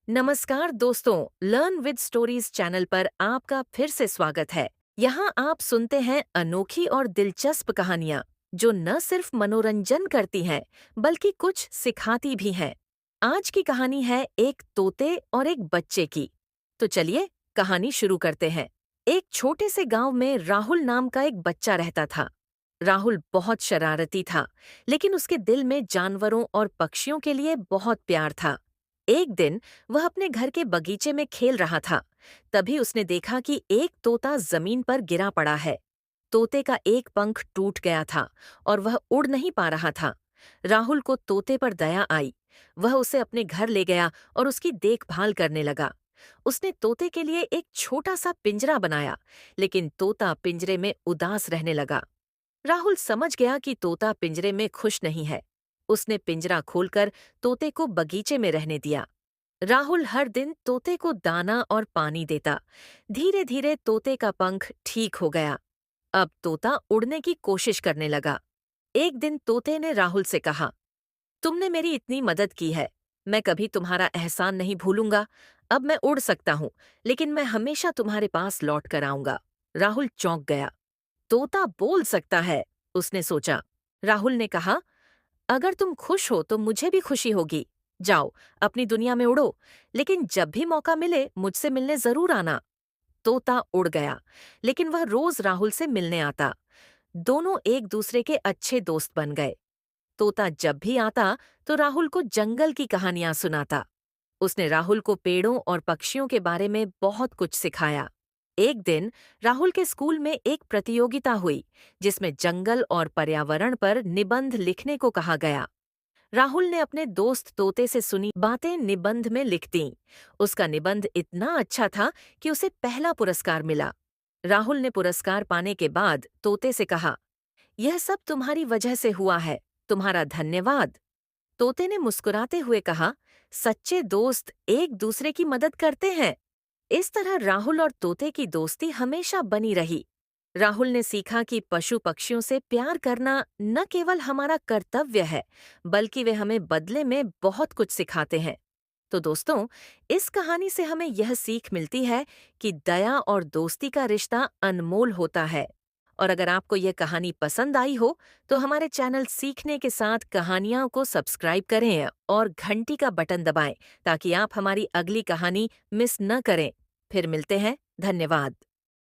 नमस्कार दोस्तों, learn with stories channel पर आपका फिर से स्वागत है। यहाँ आप सुनते हैं अनोखी और दिलचस्प कहानियाँ जो न सिर्फ मनोरंजन करती हैं बल्कि कुछ सिखाती भी हैं। आज की कहानी है एक तोते और एक बच्चे की। तो चलिए कहानी शुरू करते हैं। एक छोटे से गांव में राहुल नाम का एक बच्चा रहता था। राहुल बहुत शरारती था, लेकिन उसके दिल में जानवरों और पक्षियों के लिए बहुत प्यार था। एक दिन वह अपने घर के बगीचे में खेल रहा था। तभी उसने देखा कि एक तोता जमीन पर गिरा पड़ा है। तोते का एक पंख टूट गया था और वह उड़ नहीं पा रहा था। राहुल को तोते पर दया आई। वह उसे अपने घर ले गया और उसकी देखभाल करने लगा। उसने तोते के लिए एक छोटा सा पिंजरा बनाया, लेकिन तोता पिंजरे में उदास रहने लगा। राहुल समझ गया कि तोता पिंजरे में खुश नहीं है। उसने पिंजरा खोलकर तोते को बगीचे में रहने दिया। राहुल हर दिन तोते को दाना और पानी देता। धीरे धीरे तोते का पंख ठीक हो गया। अब तोता उड़ने की कोशिश करने लगा। एक दिन तोते ने राहुल से कहा, तुमने मेरी इतनी मदद की है, मैं कभी तुम्हारा एहसान नहीं भूलूंगा। अब मैं उड़ सकता हूँ, लेकिन मैं हमेशा तुम्हारे पास लौट कर आऊंगा। राहुल चौंक गया। तोता बोल सकता है, उसने सोचा। राहुल ने कहा, अगर तुम खुश हो तो मुझे भी खुशी होगी। जाओ, अपनी दुनिया में उड़ो, लेकिन जब भी मौका मिले मुझसे मिलने जरूर आना। तोता उड़ गया, लेकिन वह रोज राहुल से मिलने आता। दोनों एक दूसरे के अच्छे दोस्त बन गए। तोता जब भी आता तो राहुल को जंगल की कहानियां सुनाता। उसने राहुल को पेड़ों और पक्षियों के बारे में बहुत कुछ सिखाया। एक दिन राहुल के स्कूल में एक प्रतियोगिता हुई, जिसमें जंगल और पर्यावरण पर निबंध लिखने को कहा गया। राहुल ने अपने दोस्त तोते से सुनी बातें निबंध में लिख दीं। उसका निबंध इतना अच्छा था कि उसे पहला पुरस्कार मिला। राहुल ने पुरस्कार पाने के बाद तोते से कहा, यह सब तुम्हारी वजह से हुआ है, तुम्हारा धन्यवाद। तोते ने मुस्कुराते हुए कहा, सच्चे दोस्त एक दूसरे की मदद करते हैं। इस तरह राहुल और तोते की दोस्ती हमेशा बनी रही। राहुल ने सीखा कि पशु पक्षियों से प्यार करना न केवल हमारा कर्तव्य है, बल्कि वे हमें बदले में बहुत कुछ सिखाते हैं। तो दोस्तों, इस कहानी से हमें यह सीख मिलती है कि दया और दोस्ती का रिश्ता अनमोल होता है। और अगर आपको यह कहानी पसंद आई हो, तो हमारे चैनल सीखने के साथ कहानियों को सब्सक्राइब करें और घंटी का बटन दबाएं, ताकि आप हमारी अगली कहानी मिस न करें। फिर मिलते हैं। धन्यवाद।